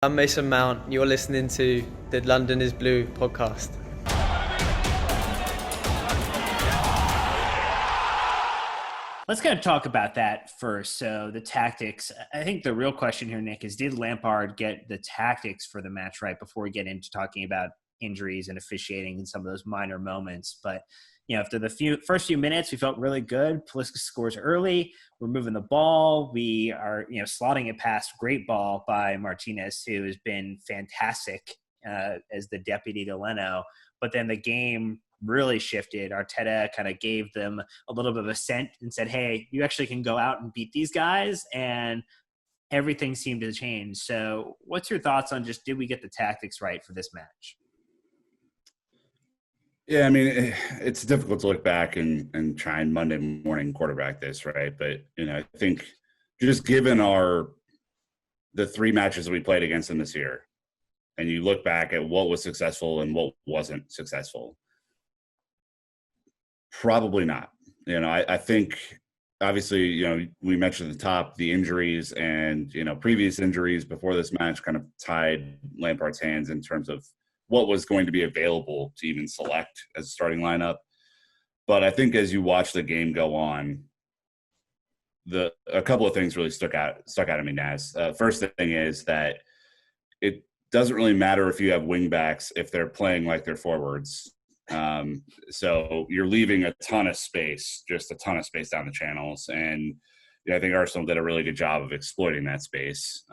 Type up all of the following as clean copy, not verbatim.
I'm Mason Mount. You're listening to the London is Blue podcast. Let's kind of talk about that first. So the tactics, I think the real question here, Nick, is did Lampard get the tactics for the match right before we get into talking about injuries and officiating and some of those minor moments? But, after the first few minutes, we felt really good. Pulisic scores early. We're moving the ball. We are, slotting it past. Great ball by Martinez, who has been fantastic as the deputy to Leno. But then the game really shifted. Arteta kind of gave them a little bit of a scent and said, hey, you actually can go out and beat these guys. And everything seemed to change. So what's your thoughts on just, did we get the tactics right for this match? Yeah, I mean, it's difficult to look back and try and Monday morning quarterback this, right? But, I think just given the three matches that we played against them this year, and you look back at what was successful and what wasn't successful, probably not. I think obviously, we mentioned at the top the injuries and, previous injuries before this match kind of tied Lampard's hands in terms of what was going to be available to even select as a starting lineup. But I think as you watch the game go on, a couple of things really stuck out at me, Naz. First thing is that it doesn't really matter if you have wing backs if they're playing like they're forwards. So you're leaving a ton of space down the channels. And I think Arsenal did a really good job of exploiting that space.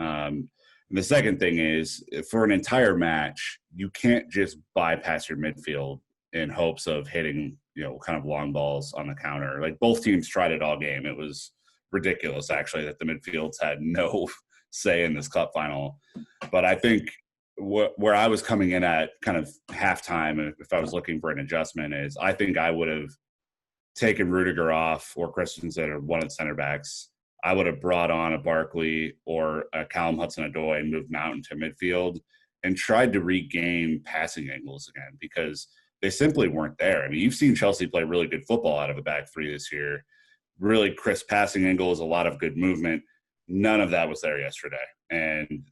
And the second thing is, for an entire match, you can't just bypass your midfield in hopes of hitting, kind of long balls on the counter. Like, both teams tried it all game. It was ridiculous, actually, that the midfields had no say in this cup final. But I think where I was coming in at kind of halftime, if I was looking for an adjustment, is I think I would have taken Rudiger off or Christensen or one of the center backs. I would have brought on a Barkley or a Callum Hudson-Odoi and moved Mount into midfield and tried to regain passing angles again, because they simply weren't there. I mean, you've seen Chelsea play really good football out of a back three this year, really crisp passing angles, a lot of good movement. None of that was there yesterday. And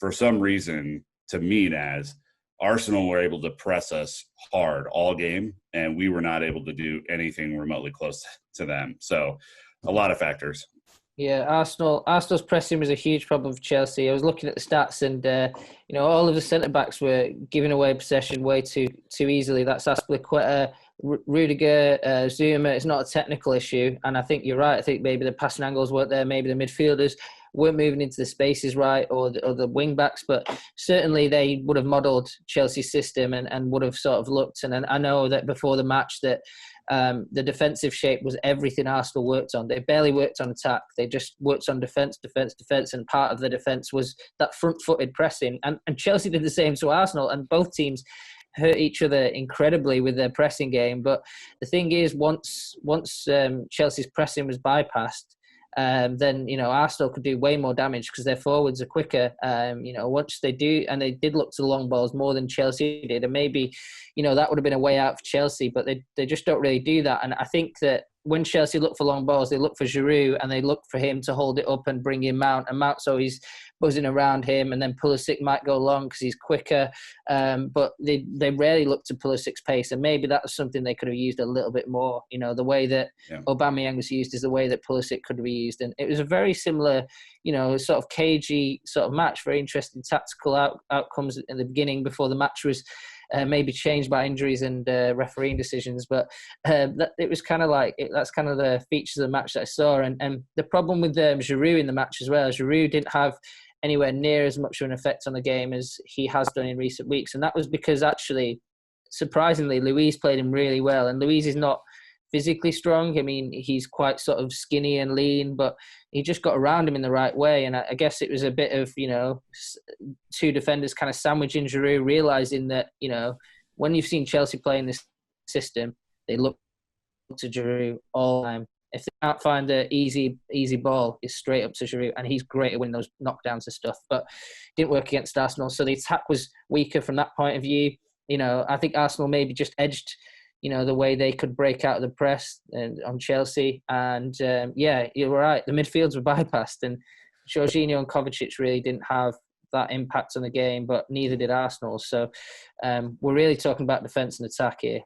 for some reason, to me, Naz, Arsenal were able to press us hard all game, and we were not able to do anything remotely close to them. So a lot of factors. Yeah, Arsenal's pressing was a huge problem for Chelsea. I was looking at the stats, and all of the centre backs were giving away possession way too easily. That's Aspilicueta, Rudiger, Zuma. It's not a technical issue, and I think you're right. I think maybe the passing angles weren't there. Maybe the midfielders weren't moving into the spaces right, or the wing backs. But certainly they would have modelled Chelsea's system and would have sort of looked. And I know that before the match that the defensive shape was everything Arsenal worked on. They barely worked on attack. They just worked on defence. And part of the defence was that front-footed pressing. And Chelsea did the same to Arsenal. And both teams hurt each other incredibly with their pressing game. But the thing is, once Chelsea's pressing was bypassed, then Arsenal could do way more damage because their forwards are quicker. Once they do, and they did look to the long balls more than Chelsea did, and maybe that would have been a way out for Chelsea, but they just don't really do that. And I think that when Chelsea look for long balls, they look for Giroud and they look for him to hold it up and bring in Mount. And Mount's always buzzing around him, and then Pulisic might go long because he's quicker. But they rarely look to Pulisic's pace, and maybe that's something they could have used a little bit more. The way that Aubameyang was used is the way that Pulisic could be used. And it was a very similar, sort of cagey sort of match, very interesting tactical outcomes in the beginning before the match was maybe changed by injuries and refereeing decisions, but it was kind of like that's kind of the features of the match that I saw. And the problem with Giroud in the match as well, Giroud didn't have anywhere near as much of an effect on the game as he has done in recent weeks, and that was because actually, surprisingly, Luiz played him really well, and Luiz is not physically strong. I mean, he's quite sort of skinny and lean, but he just got around him in the right way. And I guess it was a bit of, two defenders kind of sandwiching Giroud, realising that, when you've seen Chelsea play in this system, they look to Giroud all the time. If they can't find an easy ball, it's straight up to Giroud, and he's great at winning those knockdowns and stuff. But it didn't work against Arsenal, so the attack was weaker from that point of view. I think Arsenal maybe just edged the way they could break out of the press on Chelsea. And, you're right. The midfields were bypassed, and Jorginho and Kovacic really didn't have that impact on the game, but neither did Arsenal. So we're really talking about defence and attack here.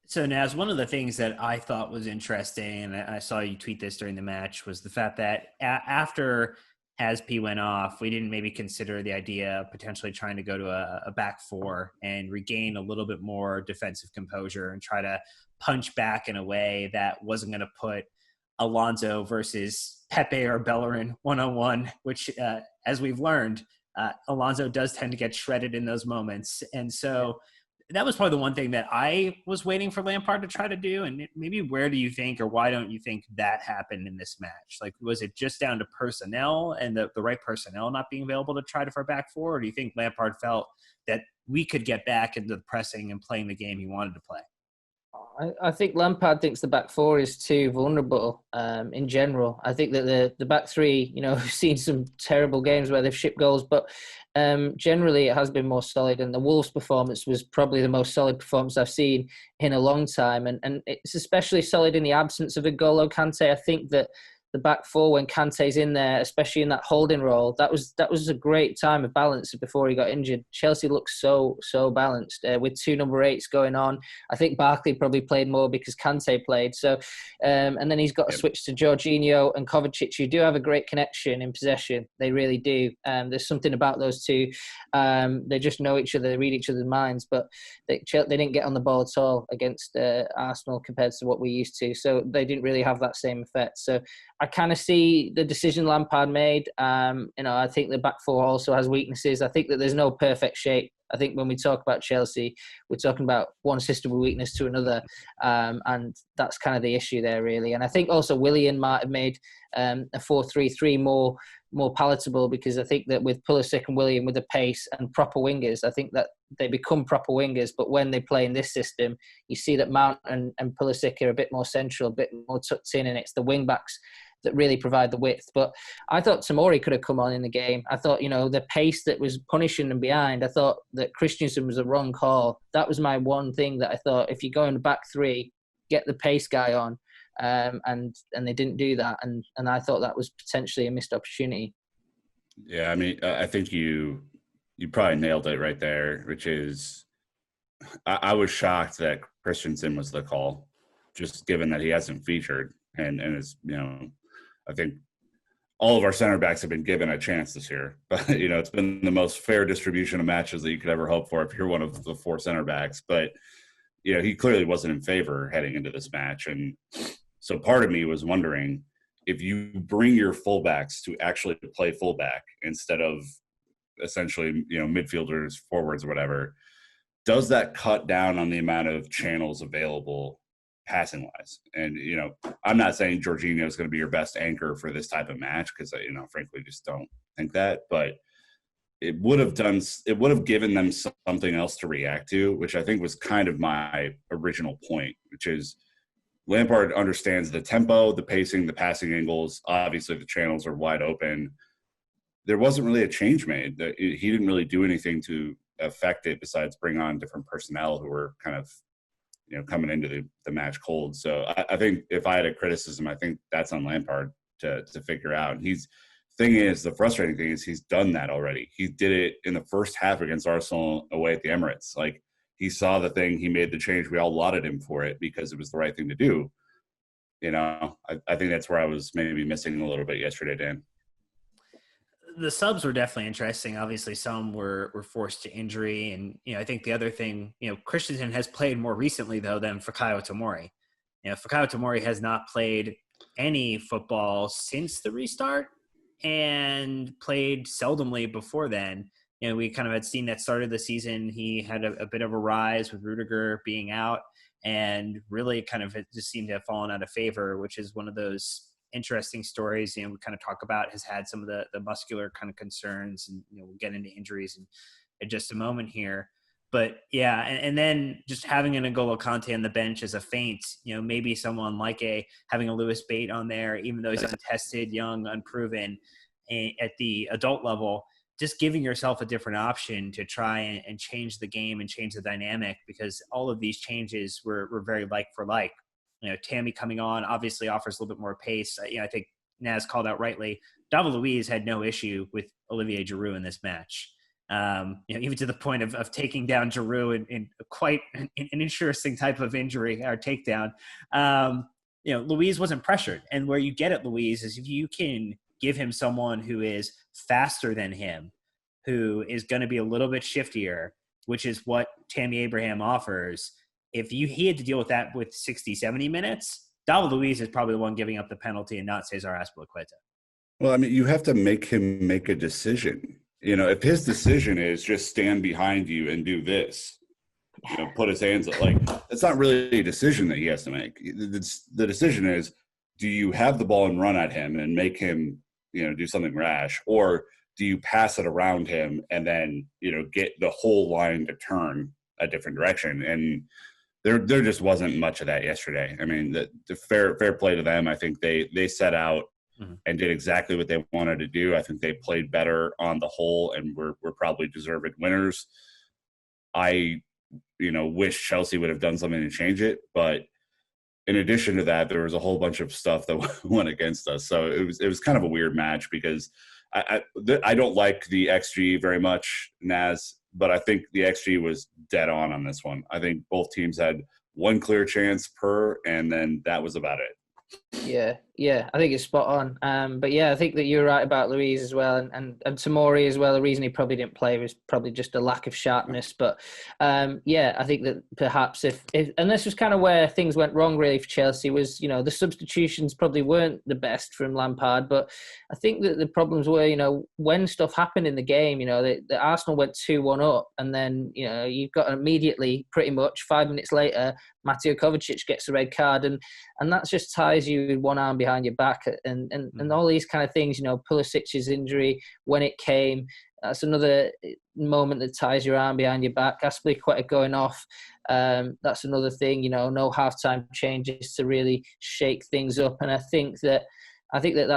So, Naz, one of the things that I thought was interesting, and I saw you tweet this during the match, was the fact that after Aspi went off, we didn't maybe consider the idea of potentially trying to go to a back four and regain a little bit more defensive composure and try to punch back in a way that wasn't going to put Alonso versus Pepe or Bellerin one-on-one, which, as we've learned, Alonso does tend to get shredded in those moments. And so that was probably the one thing that I was waiting for Lampard to try to do. And maybe where do you think, or why don't you think that happened in this match? Like, was it just down to personnel and the right personnel not being available to try to for back four? Or do you think Lampard felt that we could get back into the pressing and playing the game he wanted to play? I think Lampard thinks the back four is too vulnerable in general. I think that the back three, we've seen some terrible games where they've shipped goals, but generally it has been more solid. And the Wolves' performance was probably the most solid performance I've seen in a long time. And it's especially solid in the absence of N'Golo Kante. I think that the back four, when Kante's in there, especially in that holding role, that was a great time of balance before he got injured. Chelsea looks so balanced with two number 8s going on. I think Barkley probably played more because Kante played. So, and then he's got to switch to Jorginho and Kovacic, who do have a great connection in possession. They really do. There's something about those two. They just know each other, they read each other's minds, but they didn't get on the ball at all against Arsenal compared to what we used to. So they didn't really have that same effect. So I kind of see the decision Lampard made. I think the back four also has weaknesses. I think that there's no perfect shape. I think when we talk about Chelsea, we're talking about one system of weakness to another. And that's kind of the issue there, really. And I think also Willian might have made a 4-3-3 more palatable, because I think that with Pulisic and Willian with the pace and proper wingers, I think that they become proper wingers. But when they play in this system, you see that Mount and Pulisic are a bit more central, a bit more tucked in, and it's the wing backs that really provide the width. But I thought Tomori could have come on in the game. I thought, the pace that was punishing them behind, I thought that Christensen was a wrong call. That was my one thing that I thought, if you go in the back three, get the pace guy on. And they didn't do that. And I thought that was potentially a missed opportunity. Yeah, I mean, I think you probably nailed it right there, which is I was shocked that Christensen was the call, just given that he hasn't featured and is, I think all of our center backs have been given a chance this year, but it's been the most fair distribution of matches that you could ever hope for if you're one of the 4 center backs. But he clearly wasn't in favor heading into this match, and so part of me was wondering, if you bring your fullbacks to actually play fullback instead of essentially midfielders, forwards, or whatever, does that cut down on the amount of channels available passing wise? And I'm not saying Jorginho is going to be your best anchor for this type of match, because frankly just don't think that, but it would have given them something else to react to, which I think was kind of my original point, which is Lampard understands the tempo, the pacing, the passing angles. Obviously the channels are wide open. There wasn't really a change made. He didn't really do anything to affect it besides bring on different personnel who were kind of coming into the match cold. So I think if I had a criticism, I think that's on Lampard to figure out. And the frustrating thing is he's done that already. He did it in the first half against Arsenal away at the Emirates. Like, he saw the thing, he made the change. We all lauded him for it because it was the right thing to do. I think that's where I was maybe missing a little bit yesterday, Dan. The subs were definitely interesting. Obviously, some were forced to injury. And, I think the other thing, Christensen has played more recently, though, than Fikayo Tomori. Fikayo Tomori has not played any football since the restart and played seldomly before then. We kind of had seen that started the season. He had a bit of a rise with Rudiger being out, and really kind of it just seemed to have fallen out of favor, which is one of those interesting stories. We kind of talk about, has had some of the muscular kind of concerns, and we'll get into injuries in just a moment here. But yeah, and then just having an N'Golo Kante on the bench as a feint, maybe someone like having a Lewis Bate on there, even though he's untested, young, unproven at the adult level, just giving yourself a different option to try and change the game and change the dynamic, because all of these changes were very like for like. Tammy coming on obviously offers a little bit more pace. I think Naz called out rightly, David Luiz had no issue with Olivier Giroud in this match. Even to the point of taking down Giroud in quite an interesting type of injury or takedown. Luiz wasn't pressured. And where you get at Luiz is if you can give him someone who is faster than him, who is going to be a little bit shiftier, which is what Tammy Abraham offers. If he had to deal with that with 60, 70 minutes, David Luiz is probably the one giving up the penalty and not Cesar Azpilicueta. Well, I mean, you have to make him make a decision. If his decision is just stand behind you and do this, put his hands up, like, it's not really a decision that he has to make. The decision is, do you have the ball and run at him and make him, do something rash, or do you pass it around him and then, get the whole line to turn a different direction? And there just wasn't much of that yesterday. I mean, the fair play to them. I think they set out and did exactly what they wanted to do. I think they played better on the whole and were probably deserved winners. I, wish Chelsea would have done something to change it. But in addition to that, there was a whole bunch of stuff that went against us. So it was kind of a weird match because I don't like the XG very much, Naz, but I think the XG was dead on this one. I think both teams had one clear chance per, and then that was about it. Yeah, I think it's spot on. But yeah, I think that you're right about Luiz as well, and Tomori as well. The reason he probably didn't play was probably just a lack of sharpness. But I think that perhaps if and this was kind of where things went wrong really for Chelsea was, the substitutions probably weren't the best from Lampard. But I think that the problems were, when stuff happened in the game, the Arsenal went 2-1 up, and then you've got immediately, pretty much 5 minutes later, Mateo Kovacic gets a red card, and that just ties you with one arm behind your back, and all these kind of things. Pulisic's injury, when it came, that's another moment that ties your arm behind your back. Azpilicueta going off, that's another thing. No halftime changes to really shake things up, and I think that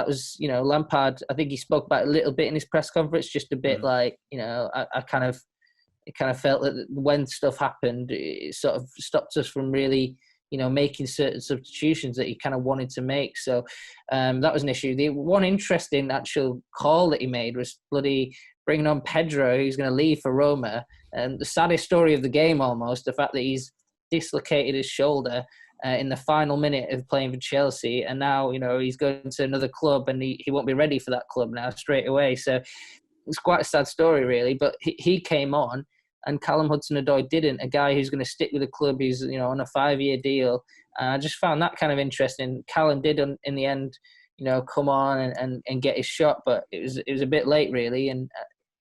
was, Lampard. I think he spoke about it a little bit in his press conference, just a bit like, I kind of felt that when stuff happened, it sort of stopped us from really, making certain substitutions that he kind of wanted to make. So that was an issue. The one interesting actual call that he made was bloody bringing on Pedro, who's going to leave for Roma. And the saddest story of the game, almost, the fact that he's dislocated his shoulder in the final minute of playing for Chelsea. And now, he's going to another club and he won't be ready for that club now straight away. So it's quite a sad story, really. But he came on, and Callum Hudson-Odoi didn't, a guy who's going to stick with the club. He's, on a 5-year deal. I just found that kind of interesting. Callum did, in the end, come on and get his shot, but it was a bit late, really. And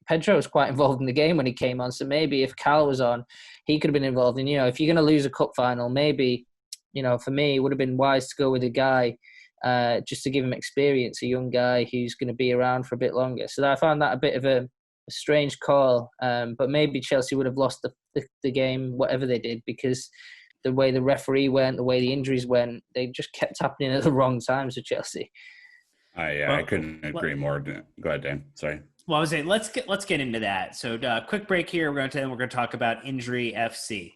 Pedro was quite involved in the game when he came on. So maybe if Cal was on, he could have been involved. And, if you're going to lose a cup final, maybe, for me, it would have been wise to go with a guy just to give him experience, a young guy who's going to be around for a bit longer. So I found that a bit of a strange call, but maybe Chelsea would have lost the game, whatever they did, because the way the referee went, the way the injuries went, they just kept happening at the wrong times for Chelsea. I couldn't agree more. Go ahead, Dan. Sorry. Well, I was saying, let's get into that. So quick break here. We're going to talk about Injury FC.